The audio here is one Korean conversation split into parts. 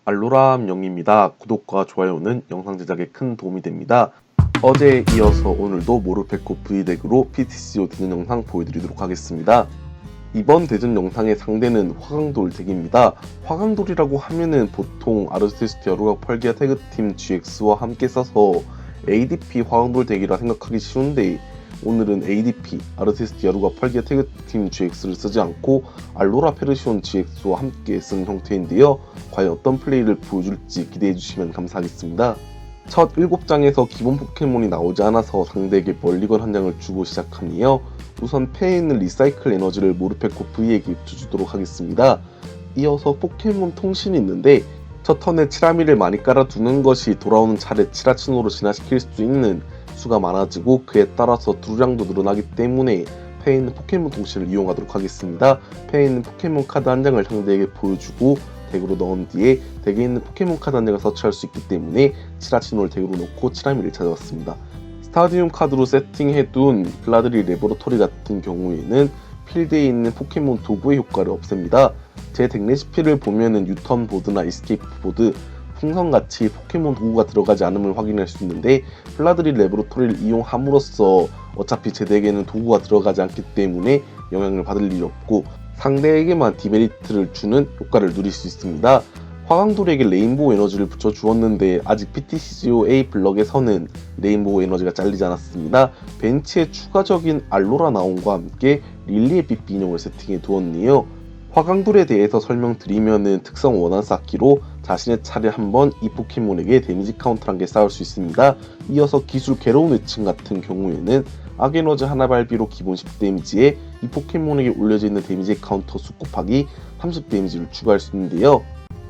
알로라 영입니다. 구독과 좋아요는 영상 제작에 큰 도움이 됩니다. 어제에 이어서 오늘도 모르페코 V덱으로 PTCO 대전 영상 보여드리도록 하겠습니다. 이번 대전 영상의 상대는 화강돌 덱입니다. 화강돌이라고 하면은 보통 아르테스트 여루가 펄기아 태그팀 GX와 함께 써서 ADP 화강돌 덱이라 생각하기 쉬운데, 오늘은 ADP 아르테스트 여루가 펄기아 태그팀 GX를 쓰지 않고 알로라 페르시온 GX와 함께 쓴 형태인데요. 과연 어떤 플레이를 보여줄지 기대해주시면 감사하겠습니다. 첫 7장에서 기본 포켓몬이 나오지 않아서 상대에게 멀리건 한 장을 주고 시작하니요. 우선 패에 있는 리사이클 에너지를 모르페코 V에게 주도록 하겠습니다. 이어서 포켓몬 통신이 있는데, 첫 턴에 치라미를 많이 깔아두는 것이 돌아오는 차례 치라치노로 진화시킬 수 있는 수가 많아지고, 그에 따라서 두루량도 늘어나기 때문에 패에 있는 포켓몬 통신을 이용하도록 하겠습니다. 패에 있는 포켓몬 카드 한 장을 상대에게 보여주고 덱으로 넣은 뒤에 덱에 있는 포켓몬 카드 한 장을 서치할 수 있기 때문에 치라치노를 덱으로 놓고 치라미를 찾아왔습니다. 스타디움 카드로 세팅해둔 블라드리 레보러토리 같은 경우에는 필드에 있는 포켓몬 도구의 효과를 없앱니다. 제 덱 레시피를 보면은 유턴 보드나 이스케이프 보드, 풍선같이 포켓몬 도구가 들어가지 않음을 확인할 수 있는데, 블라드리 레보러토리를 이용함으로써 어차피 제 덱에는 도구가 들어가지 않기 때문에 영향을 받을 일이 없고 상대에게만 디메리트를 주는 효과를 누릴 수 있습니다. 화강돌에게 레인보우 에너지를 붙여주었는데 아직 PTCO A 블럭에서는 레인보우 에너지가 잘리지 않았습니다. 벤치에 추가적인 알로라 나온과 함께 릴리의 삐삐 인형을 세팅해 두었네요. 화강돌에 대해서 설명드리면은 특성 원한 쌓기로 자신의 차례 한번 이 포켓몬에게 데미지 카운터 1개 쌓을 수 있습니다. 이어서 기술 괴로운 외침 같은 경우에는 악에너지 하나 발비로 기본 10 데미지에 이 포켓몬에게 올려져 있는 데미지 카운터 수 곱하기 30 데미지를 추가할 수 있는데요.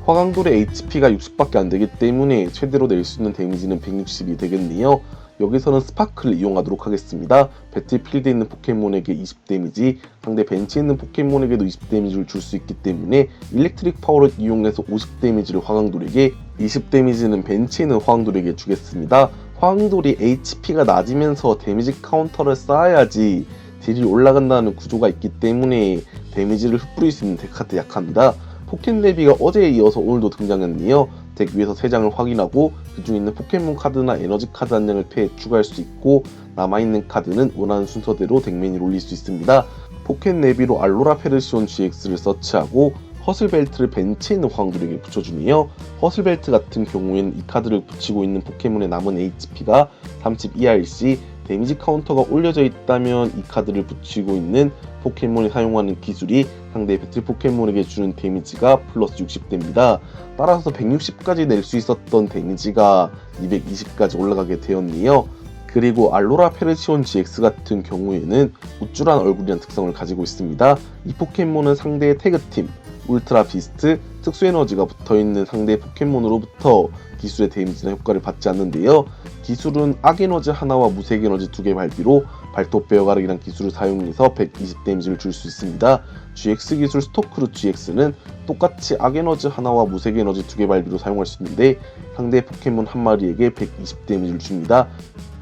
화강돌의 HP가 60밖에 안 되기 때문에 최대로 낼 수 있는 데미지는 160이 되겠네요. 여기서는 스파크를 이용하도록 하겠습니다. 배틀필드에 있는 포켓몬에게 20 데미지, 상대 벤치에 있는 포켓몬에게도 20 데미지를 줄 수 있기 때문에 일렉트릭 파워를 이용해서 50 데미지를 화강돌에게, 20 데미지는 벤치에 있는 화강돌에게 주겠습니다. 화강돌이 HP가 낮으면서 데미지 카운터를 쌓아야지 딜이 올라간다는 구조가 있기 때문에 데미지를 흩뿌릴 수 있는 덱카드 약합니다. 포켓네비가 어제에 이어서 오늘도 등장했네요. 덱 위에서 3장을 확인하고 그 중에 있는 포켓몬 카드나 에너지 카드 한 장을 패에 추가할 수 있고, 남아있는 카드는 원하는 순서대로 덱 메뉴를 올릴 수 있습니다. 포켓네비로 알로라 페르시온 GX를 서치하고 허슬벨트를 벤치에 있는 화강돌에게 붙여주네요. 허슬벨트 같은 경우에는 이 카드를 붙이고 있는 포켓몬의 남은 HP가 30 이하일 시 데미지 카운터가 올려져 있다면 이 카드를 붙이고 있는 포켓몬이 사용하는 기술이 상대 배틀 포켓몬에게 주는 데미지가 플러스 60됩니다. 따라서 160까지 낼 수 있었던 데미지가 220까지 올라가게 되었네요. 그리고 알로라 페르시온 GX 같은 경우에는 우쭐한 얼굴이라는 특성을 가지고 있습니다. 이 포켓몬은 상대의 태그팀 울트라 비스트, 특수 에너지가 붙어있는 상대 포켓몬으로부터 기술의 데미지나 효과를 받지 않는데요. 기술은 악 에너지 하나와 무색 에너지 2개 발비로 발톱 베어가르기란 기술을 사용해서 120 데미지를 줄 수 있습니다. GX 기술 스토크루 GX는 똑같이 악 에너지 하나와 무색 에너지 2개 발비로 사용할 수 있는데 상대 포켓몬 한 마리에게 120 데미지를 줍니다.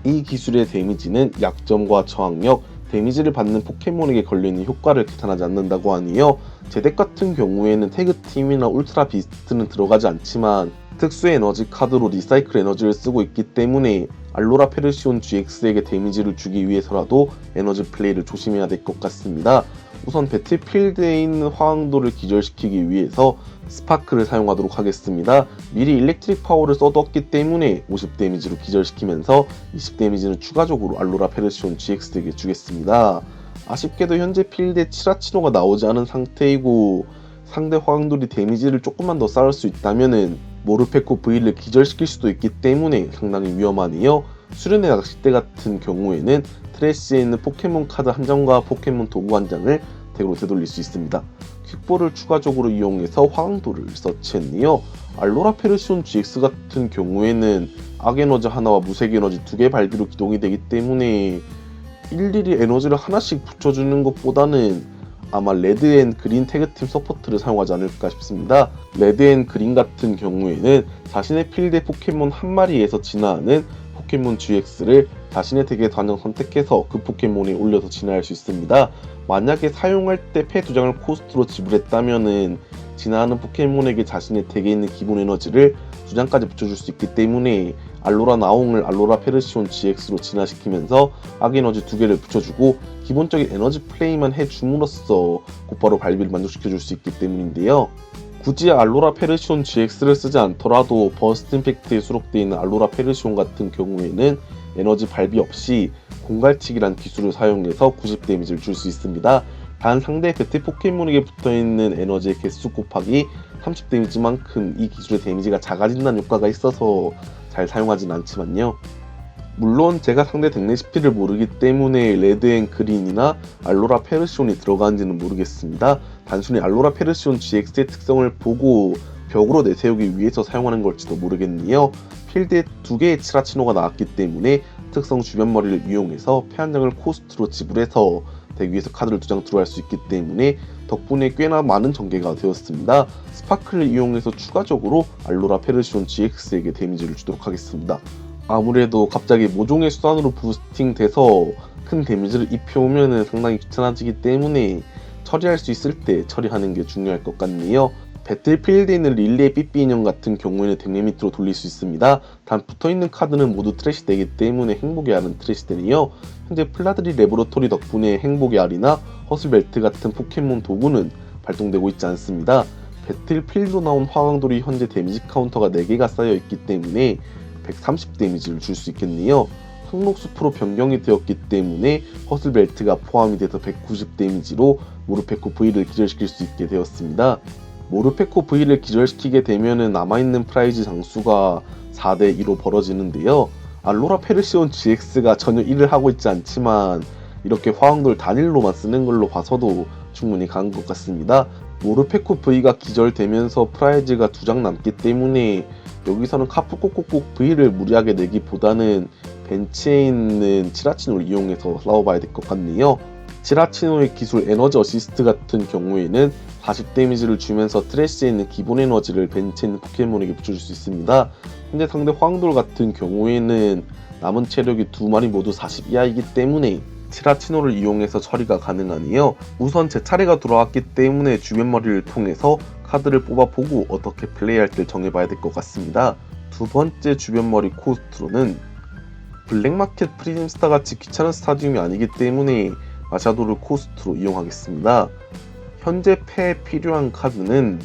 이 기술의 데미지는 약점과 저항력, 데미지를 받는 포켓몬에게 걸리는 효과를 계산하지 않는다고 하니요. 제 덱 같은 경우에는 태그팀이나 울트라 비스트는 들어가지 않지만 특수 에너지 카드로 리사이클 에너지를 쓰고 있기 때문에 알로라 페르시온 GX에게 데미지를 주기 위해서라도 에너지 플레이를 조심해야 될 것 같습니다. 우선 배틀필드에 있는 화강돌을 기절시키기 위해서 스파크를 사용하도록 하겠습니다. 미리 일렉트릭 파워를 써두었기 때문에 50 데미지로 기절시키면서 20 데미지는 추가적으로 알로라 페르시온 GX에게 주겠습니다. 아쉽게도 현재 필드에 치라치노가 나오지 않은 상태이고 상대 화강돌이 데미지를 조금만 더 쌓을 수 있다면은 모르페코 V를 기절시킬 수도 있기 때문에 상당히 위험하네요. 수련의 낚싯대 같은 경우에는 트래시에 있는 포켓몬 카드 한 장과 포켓몬 도구 한 장을 덱으로 되돌릴 수 있습니다. 퀵볼을 추가적으로 이용해서 화강돌을 서치했네요. 알로라 페르시온 GX 같은 경우에는 악에너지 하나와 무색에너지 2개 발비로 기동이 되기 때문에 일일이 에너지를 하나씩 붙여주는 것보다는 아마 레드 앤 그린 태그팀 서포트를 사용하지 않을까 싶습니다. 레드 앤 그린 같은 경우에는 자신의 필드의 포켓몬 한 마리에서 진화하는 포켓몬 GX를 자신의 덱에 단정 선택해서 그 포켓몬에 올려서 진화할 수 있습니다. 만약에 사용할 때 패 2장을 코스트로 지불했다면은 진화하는 포켓몬에게 자신의 덱에 있는 기본 에너지를 2장까지 붙여줄 수 있기 때문에 알로라 나옹을 알로라 페르시온 GX로 진화시키면서 악에너지 2개를 붙여주고 기본적인 에너지 플레이만 해줌으로써 곧바로 발비를 만족시켜줄 수 있기 때문인데요. 굳이 알로라 페르시온 GX를 쓰지 않더라도 버스트 임팩트에 수록되어 있는 알로라 페르시온 같은 경우에는 에너지 발비 없이 공갈치기란 기술을 사용해서 90 데미지를 줄 수 있습니다. 단 상대 배틀 포켓몬에게 붙어있는 에너지의 개수 곱하기 30 데미지만큼 이 기술의 데미지가 작아진다는 효과가 있어서 잘 사용하진 않지만요. 물론 제가 상대 덱 레시피를 모르기 때문에 레드 앤 그린이나 알로라 페르시온이 들어가는지는 모르겠습니다. 단순히 알로라 페르시온 GX의 특성을 보고 벽으로 내세우기 위해서 사용하는 걸지도 모르겠네요. 필드에 2개의 치라치노가 나왔기 때문에 특성 주변 머리를 이용해서 패 한 장을 코스트로 지불해서 덱 위에서 카드를 2장 드로우할 수 있기 때문에 덕분에 꽤나 많은 전개가 되었습니다. 스파클을 이용해서 추가적으로 알로라 페르시온 GX에게 데미지를 주도록 하겠습니다. 아무래도 갑자기 모종의 수단으로 부스팅 돼서 큰 데미지를 입혀오면 상당히 귀찮아지기 때문에 처리할 수 있을 때 처리하는 게 중요할 것 같네요. 배틀필드에 있는 릴리의 삐삐 인형 같은 경우에는 덱 리미트로 돌릴 수 있습니다. 단 붙어있는 카드는 모두 트래시 되기 때문에 행복의 알은 트래시되네요. 현재 플라드리 레보러토리 덕분에 행복의 알이나 허슬벨트 같은 포켓몬 도구는 발동되고 있지 않습니다. 배틀필드로 나온 화강돌이 현재 데미지 카운터가 4개가 쌓여있기 때문에 130 데미지를 줄 수 있겠네요. 항록숲으로 변경이 되었기 때문에 허슬벨트가 포함이 돼서 190 데미지로 모르페코 V를 기절시킬 수 있게 되었습니다. 모르페코 V를 기절시키게 되면 남아있는 프라이즈 장수가 4대2로 벌어지는데요. 알로라 페르시온 GX가 전혀 일을 하고 있지 않지만 이렇게 화왕돌 단일로만 쓰는 걸로 봐서도 충분히 강한 것 같습니다. 모르페코 V가 기절되면서 프라이즈가 2장 남기 때문에 여기서는 카프코코콕 V를 무리하게 내기보다는 벤치에 있는 치라치노를 이용해서 싸워봐야 될 것 같네요. 치라치노의 기술 에너지 어시스트 같은 경우에는 40 데미지를 주면서 트래시에 있는 기본 에너지를 벤치에 있는 포켓몬에게 붙여줄 수 있습니다. 현재 상대 황돌 같은 경우에는 남은 체력이 2마리 모두 40 이하이기 때문에 치라치노를 이용해서 처리가 가능하네요. 우선 제 차례가 돌아왔기 때문에 주변 머리를 통해서 카드를 뽑아보고 어떻게 플레이할 때 정해봐야 될 것 같습니다. 두 번째 주변 머리 코스트로는 블랙마켓 프리즘스타 같이 귀찮은 스타디움이 아니기 때문에 마샤도를 코스트로 이용하겠습니다. 현재 패에 필요한 카드는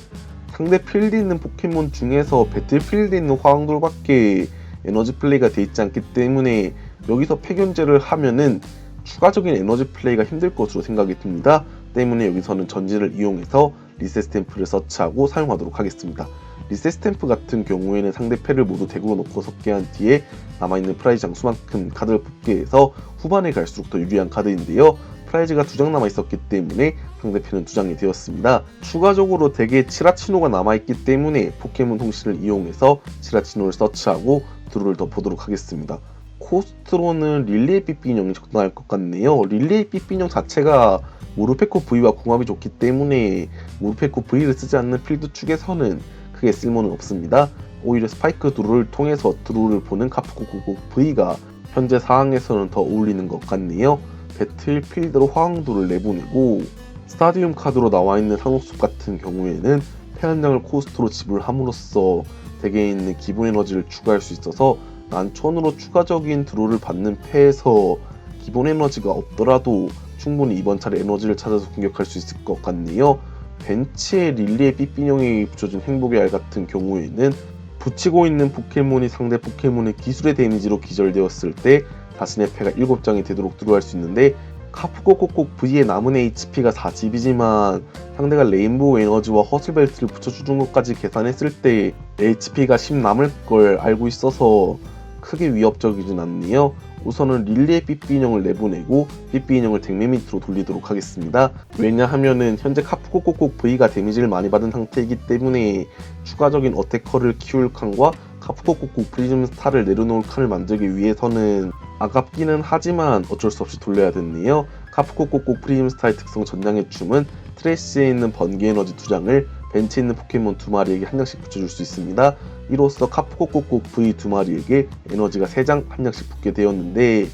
상대 필드에 있는 포켓몬 중에서 배틀필드에 있는 화왕돌밖에 에너지 플레이가 되어 있지 않기 때문에 여기서 패견제를 하면은 추가적인 에너지 플레이가 힘들 것으로 생각이 듭니다. 때문에 여기서는 전진을 이용해서 리셋 스탬프를 서치하고 사용하도록 하겠습니다. 리셋 스탬프 같은 경우에는 상대 패를 모두 덱으로 놓고 섞게 한 뒤에 남아있는 프라이즈 장수만큼 카드를 뽑게 해서 후반에 갈수록 더 유리한 카드인데요. 프라이즈가 2장 남아있었기 때문에 상대편은 2장이 되었습니다. 추가적으로 덱에 치라치노가 남아있기 때문에 포켓몬 통신을 이용해서 치라치노를 서치하고 드루를 더 보도록 하겠습니다. 코스트로는 릴리의 삐삐 인형이 적당할 것 같네요. 릴리의 삐삐 인형 자체가 모르페코 V와 궁합이 좋기 때문에 모르페코 V를 쓰지 않는 필드 축에서는 크게 쓸모는 없습니다. 오히려 스파이크 드루를 통해서 드루를 보는 카프코코코 V가 현재 상황에서는 더 어울리는 것 같네요. 배틀필드로 화왕도를 내보내고 스타디움 카드로 나와있는 상록숲 같은 경우에는 패 한 장을 코스트로 지불함으로써 덱에 있는 기본 에너지를 추가할 수 있어서 난촌으로 추가적인 드로우를 받는 패에서 기본 에너지가 없더라도 충분히 이번 차례 에너지를 찾아서 공격할 수 있을 것 같네요. 벤치에 릴리의 삐삐뇽이 붙여준 행복의 알 같은 경우에는 붙이고 있는 포켓몬이 상대 포켓몬의 기술의 데미지로 기절되었을 때 자신의 패가 7장이 되도록 드로우할 수 있는데 카프코코콕 V의 남은 HP가 40이지만 상대가 레인보우 에너지와 허슬벨트를 붙여주는 것까지 계산했을 때 HP가 10 남을 걸 알고 있어서 크게 위협적이진 않네요. 우선은 릴리의 삐삐 인형을 내보내고 삐삐 인형을 덱 리미트로 돌리도록 하겠습니다. 왜냐하면은 현재 카프코코콕 V가 데미지를 많이 받은 상태이기 때문에 추가적인 어태커를 키울 칸과 카프코코콕 프리즘 스타를 내려놓을 칸을 만들기 위해서는 아깝기는 하지만 어쩔 수 없이 돌려야 됐네요. 카프코코콕 프리즘 스타의 특성 전장의 춤은 트래시에 있는 번개 에너지 2장을 벤치에 있는 포켓몬 2마리에게 한 장씩 붙여줄 수 있습니다. 이로써 카프코코코 V 2마리에게 에너지가 3장 한 장씩 붙게 되었는데,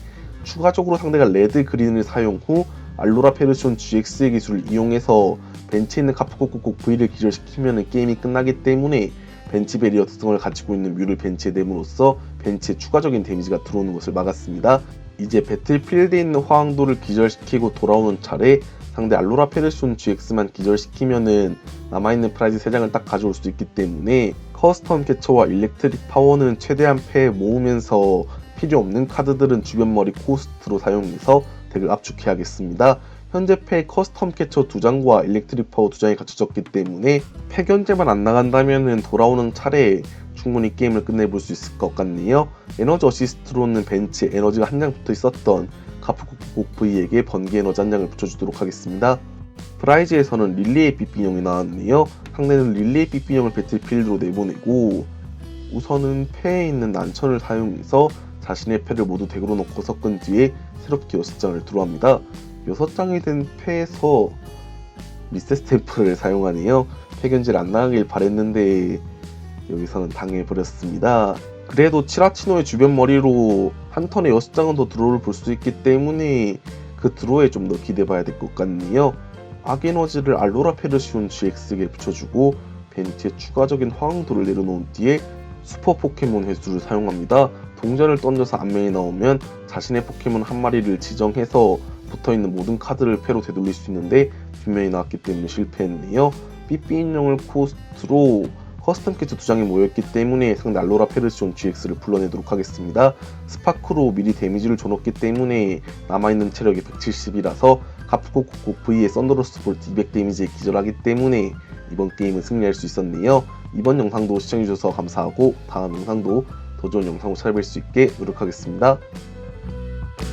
추가적으로 상대가 레드 그린을 사용 후 알로라 페르시온 GX의 기술을 이용해서 벤치에 있는 카프코코코 V를 기절시키면 게임이 끝나기 때문에 벤치 베리어 특성을 가지고 있는 뮤를 벤치에 내므로써 벤치에 추가적인 데미지가 들어오는 것을 막았습니다. 이제 배틀필드에 있는 화황도를 기절시키고 돌아오는 차례 상대 알로라 페르시온 GX만 기절시키면은 남아있는 프라이즈 3장을 딱 가져올 수 있기 때문에 커스텀 캐쳐와 일렉트릭 파워는 최대한 패에 모으면서 필요 없는 카드들은 주변 머리 코스트로 사용해서 덱을 압축해야겠습니다. 현재 패에 커스텀 캐쳐 2장과 일렉트릭 파워 2장이 갖춰졌기 때문에 패 견제만 안 나간다면 돌아오는 차례에 충분히 게임을 끝내볼 수 있을 것 같네요. 에너지 어시스트로는 벤치에 에너지가 한 장 붙어 있었던 카프코코 V에게 번개 에너지 한 장을 붙여주도록 하겠습니다. 프라이즈에서는 릴리의 삐삐용이 나왔네요. 상대는 릴리의 삐삐용을 배틀필드로 내보내고 우선은 패에 있는 난천을 사용해서 자신의 패를 모두 덱으로 넣고 섞은 뒤에 새롭게 6장을 들어옵니다. 6장이 된 패에서 리셋 스탬프를 사용하네요. 패 견제를 안 나가길 바랬는데 여기서는 당해버렸습니다. 그래도 치라치노의 주변 머리로 한 턴에 6장은 더 드로우를 볼 수 있기 때문에 그 드로우에 좀 더 기대봐야 될 것 같네요. 악에너지를 알로라 페르시온 GX에게 붙여주고 벤치에 추가적인 화황도를 내려놓은 뒤에 슈퍼 포켓몬 회수를 사용합니다. 동전을 던져서 앞면이 나오면 자신의 포켓몬 한 마리를 지정해서 붙어있는 모든 카드를 패로 되돌릴 수 있는데 뒷면이 나왔기 때문에 실패했네요. 삐삐 인형을 코스트로 커스텀 캐쳐 2장이 모였기 때문에 상대 알로라 페르시온 GX를 불러내도록 하겠습니다. 스파크로 미리 데미지를 줘놓기 때문에 남아있는 체력이 170이라서 카프코코코 V의 썬더러스트 볼트 200 데미지에 기절하기 때문에 이번 게임은 승리할 수 있었네요. 이번 영상도 시청해주셔서 감사하고 다음 영상도 더 좋은 영상으로 찾아뵐 수 있게 노력하겠습니다.